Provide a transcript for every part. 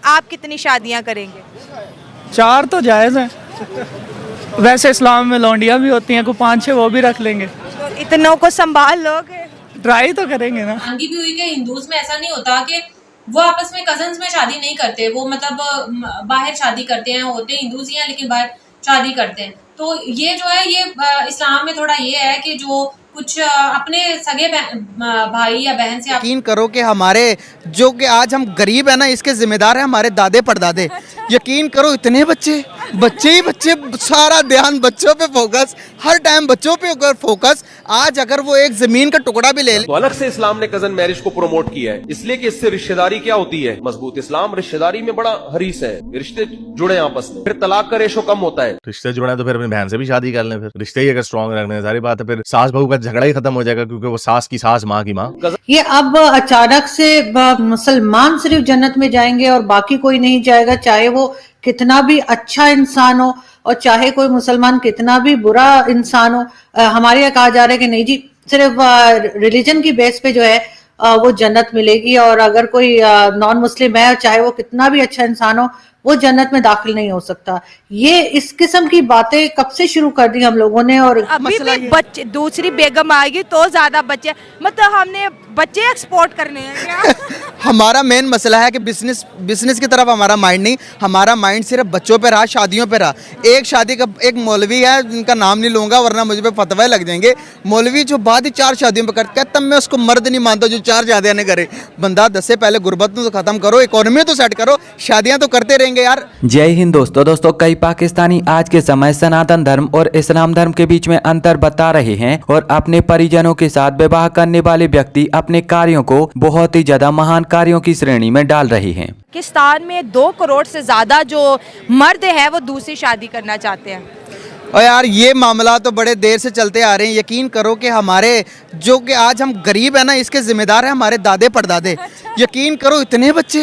आप कितनी शादियां करेंगे? 4 तो जायज़ हैं। वैसे इस्लाम में लौंडियाँ भी होती हैं, कोई 5-6 वो भी रख लेंगे। तो इतनों को संभाल लोगे? ट्राई तो करेंगे ना। मांगी भी हुई के हिंदूज में ऐसा नहीं होता कि वो आपस में कजन्स में शादी नहीं करते, वो मतलब बाहर शादी करते हैं, होते हिंदूज ही हैं लेकिन बाहर शादी करते हैं। तो ये जो है ये इस्लाम में थोड़ा ये है कि जो कुछ अपने सगे भाई या बहन से यकीन करो कि हमारे जो कि आज हम गरीब है ना, इसके जिम्मेदार है हमारे दादे परदादे। यकीन करो इतने बच्चे ही बच्चे, सारा ध्यान बच्चों पे फोकस, हर टाइम बच्चों पे फोकस। आज अगर वो एक जमीन का टुकड़ा भी ले ले तो अलग से इस्लाम ने कजन मैरिज को प्रमोट किया है, इसलिए कि इससे रिश्तेदारी क्या होती है मजबूत। इस्लाम रिश्तेदारी में बड़ा हरीस है, रिश्ते जुड़े आपस में, फिर तलाक का रेशो कम होता है। रिश्ते जुड़े तो फिर अपनी बहन से भी शादी कर लें, फिर रिश्ते ही अगर स्ट्रॉन्ग रखने हैं, सारी बात है, फिर सास बहू का झगड़ा ही खत्म हो जाएगा, क्योंकि वो सास की सास माँ की माँ। ये अब अचानक से मुसलमान सिर्फ जन्नत में जाएंगे और बाकी कोई नहीं जाएगा, चाहे वो कितना भी अच्छा इंसान हो और चाहे कोई मुसलमान कितना भी बुरा इंसान हो। हमारे यहाँ कहा जा रहा है कि नहीं जी, सिर्फ रिलीजन की बेस पे जो है वो जन्नत मिलेगी, और अगर कोई नॉन मुस्लिम है चाहे वो कितना भी अच्छा इंसान हो, वो जन्नत में दाखिल नहीं हो सकता। ये इस किस्म की बातें कब से शुरू कर दी हम लोगों ने। और अभी भी बच्चे, दूसरी बेगम आएगी तो ज्यादा बच्चे, मतलब हमने बच्चे एक्सपोर्ट करने हैं क्या? हमारा मेन मसला है कि बिजनेस की तरफ हमारा माइंड नहीं, हमारा माइंड सिर्फ बच्चों पे रहा, शादियों पे रहा। एक शादी का एक मौलवी है, जिनका नाम नहीं लूंगा वरना मुझे पे फतवा लग जाएंगे। मौलवी जो बाद ही 4 शादियों पे करता है, तब मैं उसको मर्द नहीं मानता जो 4 शादियां नहीं करे। बंदा 10 से पहले गुर्बत तो खत्म करो, इकोनॉमी तो सेट करो, शादियां तो करते रहेंगे यार। जय हिंद दोस्तों, कई पाकिस्तानी आज के समय सनातन धर्म और इस्लाम धर्म के बीच में अंतर बता रहे हैं और अपने परिजनों के साथ विवाह करने वाले व्यक्ति अपने कार्यों को बहुत ही ज्यादा महान कार्यों की श्रेणी में डाल रहे हैं। पाकिस्तान में 2 करोड़ से ज्यादा जो मर्द है वो दूसरी शादी करना चाहते हैं। और यार ये मामला तो बड़े देर से चलते आ रहे हैं। यकीन करो कि हमारे जो कि आज हम गरीब है ना, इसके जिम्मेदार है हमारे दादे परदादे। यकीन करो इतने बच्चे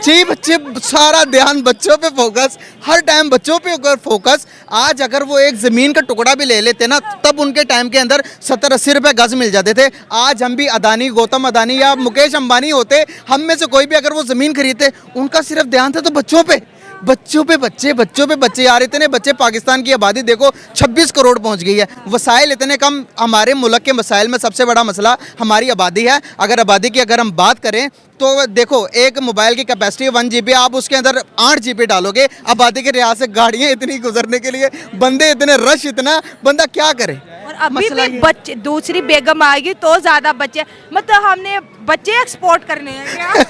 ही बच्चे, सारा ध्यान बच्चों पे फोकस, हर टाइम बच्चों पे फोकस। आज अगर वो एक ज़मीन का टुकड़ा भी ले लेते ना, तब उनके टाइम के अंदर 70-80 रुपये गज मिल जाते थे। आज हम भी अदानी, गौतम अदानी या मुकेश अंबानी होते, हम में से कोई भी अगर वो ज़मीन खरीदते, उनका सिर्फ ध्यान था तो बच्चों पे बच्चे यार। इतने बच्चे, पाकिस्तान की आबादी देखो 26 करोड़ पहुंच गई है, वसाइल इतने कम। हमारे मुल्क के मसाइल में सबसे बड़ा मसला हमारी आबादी है। अगर आबादी की अगर हम बात करें तो देखो, एक मोबाइल की कैपेसिटी 1 GB, आप उसके अंदर 8 GB डालोगे। आबादी के लिहाज से गाड़ियाँ इतनी गुजरने के लिए, बंदे इतने, रश इतना, बंदा क्या करे? और अभी भी बच्चे, दूसरी बेगम आएगी तो ज्यादा बच्चे, मतलब हमने बच्चे एक्सपोर्ट करने हैं क्या?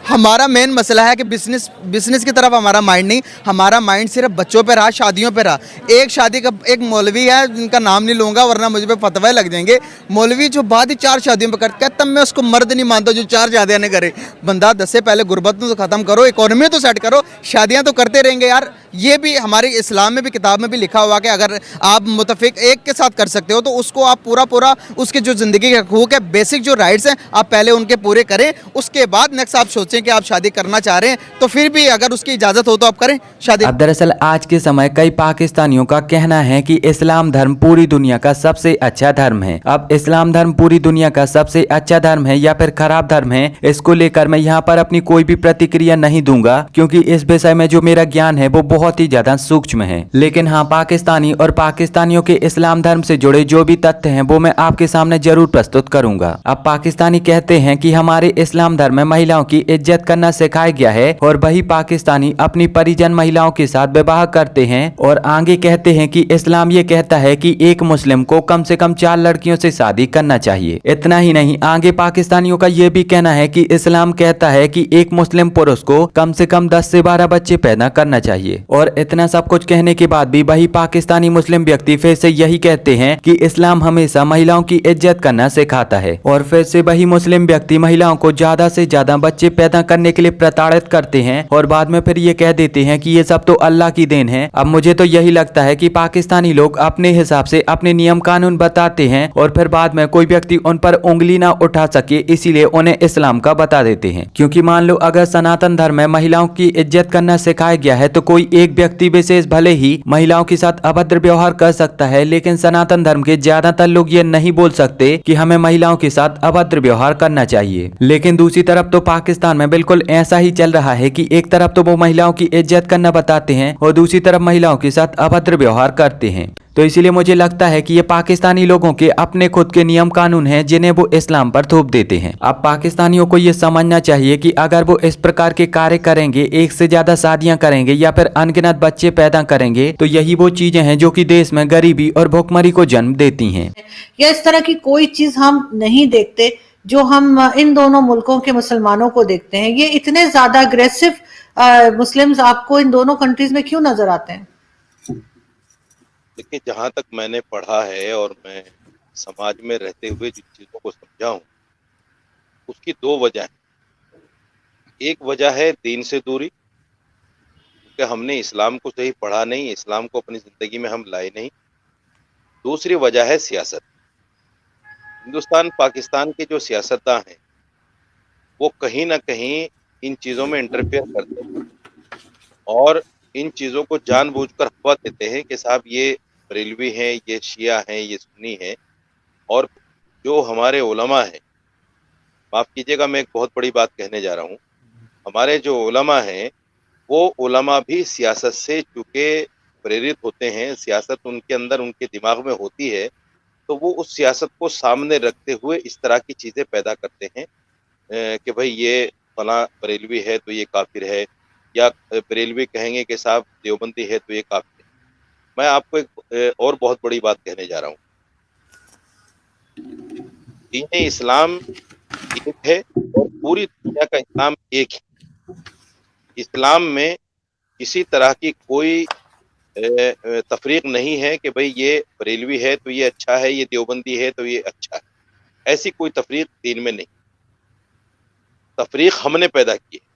हमारा मेन मसला है कि बिजनेस की तरफ हमारा माइंड नहीं, हमारा माइंड सिर्फ बच्चों पे रहा, शादियों पे रहा। एक शादी का एक मौलवी है, जिनका नाम नहीं लूंगा वरना मुझे पे फतवा लग जाएंगे। मौलवी जो बाद ही 4 शादियों पे करता है, तब मैं उसको मर्द नहीं मानता जो 4 शादियां नहीं करे। बंदा 10 से पहले गुर्बत तो खत्म करो, इकोनॉमी तो सेट करो, शादियां तो करते रहेंगे यार। ये भी हमारे इस्लाम में भी, किताब में भी लिखा हुआ कि अगर आप मुतफिक एक के साथ कर सकते हो तो उसको आप पूरा उसके जो ज़िंदगी के हकूक़ है, बेसिक जो राइट्स हैं, आप पहले उनके पूरे करें। उसके बाद नेक्स्ट आप सोचें कि आप शादी करना चाह रहे हैं, तो फिर भी अगर उसकी इजाज़त हो तो आप करें शादी। अब दरअसल आज के समय कई पाकिस्तानियों का कहना है कि इस्लाम धर्म पूरी दुनिया का सबसे अच्छा धर्म है। अब इस्लाम धर्म पूरी दुनिया का सबसे अच्छा धर्म है या फिर खराब धर्म है, इसको लेकर मैं यहाँ पर अपनी कोई भी प्रतिक्रिया नहीं दूंगा, क्योंकि इस विषय में जो मेरा ज्ञान है वो बहुत ही ज्यादा सूक्ष्म है। लेकिन हाँ, पाकिस्तानी और पाकिस्तानियों के इस्लाम धर्म से जुड़े जो भी तथ्य हैं वो मैं आपके सामने जरूर प्रस्तुत करूंगा। अब पाकिस्तानी कहते हैं कि हमारे इस्लाम धर्म में महिलाओं की इज्जत करना सिखाया गया है, और वही पाकिस्तानी अपनी परिजन महिलाओं के साथ विवाह करते हैं। और आगे कहते हैं कि इस्लाम ये कहता है कि एक मुस्लिम को कम से कम 4 लड़कियों से शादी करना चाहिए। इतना ही नहीं, आगे पाकिस्तानियों का ये भी कहना है कि इस्लाम कहता है कि एक मुस्लिम पुरुष को कम से कम 10 से 12 बच्चे पैदा करना चाहिए। और इतना सब कुछ कहने के बाद भी वही पाकिस्तानी मुस्लिम व्यक्ति फिर से यही कहते हैं कि इस्लाम हमेशा महिलाओं की इज्जत करना सिखाता है। और फिर से वही मुस्लिम व्यक्ति महिलाओं को ज्यादा से ज्यादा बच्चे पैदा करने के लिए प्रताड़ित करते हैं, और बाद में फिर ये कह देते हैं कि ये सब तो अल्लाह की देन है। अब मुझे तो यही लगता है कि पाकिस्तानी लोग अपने हिसाब से अपने नियम कानून बताते हैं, और फिर बाद में कोई व्यक्ति उन पर उंगली ना उठा सके, इसीलिए उन्हें इस्लाम का बता देते हैं। क्योंकि मान लो अगर सनातन धर्म में महिलाओं की इज्जत करना सिखाया गया है, तो कोई एक व्यक्ति विशेष भले ही महिलाओं के साथ अभद्र व्यवहार कर सकता है, लेकिन सनातन धर्म के ज्यादातर लोग ये नहीं बोल सकते कि हमें महिलाओं के साथ अभद्र व्यवहार करना चाहिए। लेकिन दूसरी तरफ तो पाकिस्तान में बिल्कुल ऐसा ही चल रहा है कि एक तरफ तो वो महिलाओं की इज्जत करना बताते हैं और दूसरी तरफ महिलाओं के साथ अभद्र व्यवहार करते हैं। तो इसीलिए मुझे लगता है कि ये पाकिस्तानी लोगों के अपने खुद के नियम कानून हैं जिन्हें वो इस्लाम पर थोप देते हैं। अब पाकिस्तानियों को ये समझना चाहिए कि अगर वो इस प्रकार के कार्य करेंगे, एक से ज्यादा शादियां करेंगे या फिर अनगिनत बच्चे पैदा करेंगे, तो यही वो चीजें हैं जो कि देश में गरीबी और भुखमरी को जन्म देती हैं। या इस तरह की कोई चीज हम नहीं देखते जो हम इन दोनों मुल्कों के मुसलमानों को देखते हैं। ये इतने ज्यादा अग्रेसिव मुस्लिम्स आपको इन दोनों कंट्रीज में क्यों नजर आते हैं? देखिए, जहाँ तक मैंने पढ़ा है और मैं समाज में रहते हुए जिन चीज़ों को समझा हूँ, उसकी दो वजह हैं। एक वजह है दीन से दूरी, क्योंकि हमने इस्लाम को सही पढ़ा नहीं, इस्लाम को अपनी ज़िंदगी में हम लाए नहीं। दूसरी वजह है सियासत। हिंदुस्तान पाकिस्तान के जो सियासतदान हैं, वो कहीं ना कहीं इन चीज़ों में इंटरफेयर करते हैं और इन चीज़ों को जानबूझकर हवा देते हैं कि साहब ये बरेलवी हैं, ये शिया हैं, ये सुन्नी हैं। और जो हमारे उलमा हैं, माफ़ कीजिएगा मैं एक बहुत बड़ी बात कहने जा रहा हूँ, हमारे जो उलमा हैं वो उलमा भी सियासत से चूँकि प्रेरित होते हैं, सियासत उनके अंदर उनके दिमाग में होती है, तो वो उस सियासत को सामने रखते हुए इस तरह की चीज़ें पैदा करते हैं कि भाई ये फलां बरेलवी है तो ये काफिर है, या बरेलवी कहेंगे कि साहब देवबंदी है तो ये काफिर है। मैं आपको एक और बहुत बड़ी बात कहने जा रहा हूँ। दीन इस्लाम एक है और पूरी दुनिया का इस्लाम एक है। इस्लाम में किसी तरह की कोई तफरीक नहीं है कि भाई ये बरेलवी है तो ये अच्छा है, ये देवबंदी है तो ये अच्छा है। ऐसी कोई तफरीक दीन में नहीं। तफरीक हमने पैदा की है।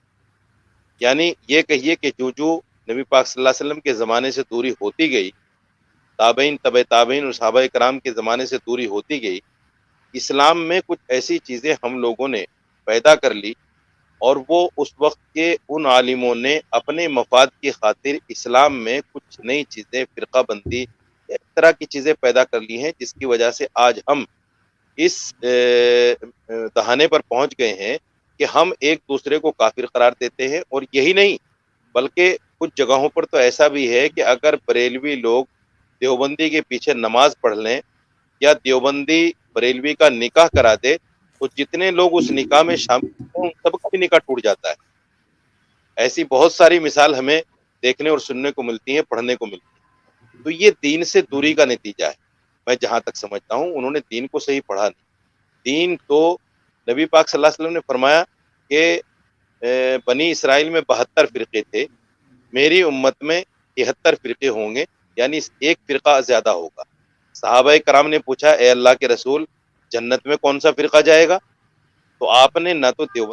यानी ये कहिए कि जो नबी पाक सल्लल्लाहु अलैहि वसल्लम के ज़माने से दूरी होती गई, ताबईन तबे ताबईन और सहाबाए कराम के ज़माने से दूरी होती गई, इस्लाम में कुछ ऐसी चीज़ें हम लोगों ने पैदा कर ली और वो उस वक्त के उन आलिमों ने अपने मफाद की खातिर इस्लाम में कुछ नई चीज़ें, फ़िरक़ाबंदी, इस तरह की चीज़ें पैदा कर ली हैं, जिसकी वजह से आज हम इस दहाने पर पहुंच गए हैं कि हम एक दूसरे को काफिर करार देते हैं। और यही नहीं, बल्कि कुछ जगहों पर तो ऐसा भी है कि अगर बरेलवी लोग देवबंदी के पीछे नमाज पढ़ लें या देवबंदी बरेलवी का निकाह करा दे, तो जितने लोग उस निकाह में शामिल हैं उन सबका भी निकाह टूट जाता है। ऐसी बहुत सारी मिसाल हमें देखने और सुनने को मिलती हैं, पढ़ने को मिलती है। तो ये दीन से दूरी का नतीजा है। मैं जहाँ तक समझता हूँ, उन्होंने दीन को सही पढ़ा नहीं। दीन तो नबी पाक सल्लल्लाहु अलैहि वसल्लम ने फरमाया कि बनी इसराइल में 72 फ़िरक़े थे, मेरी उम्मत में 73 फ़िरक़े होंगे, यानी एक फ़िरक़ा ज़्यादा होगा। सहाबाए कराम ने पूछा, ए अल्लाह के रसूल, जन्नत में कौन सा फ़िरक़ा जाएगा? तो आपने ना तो देव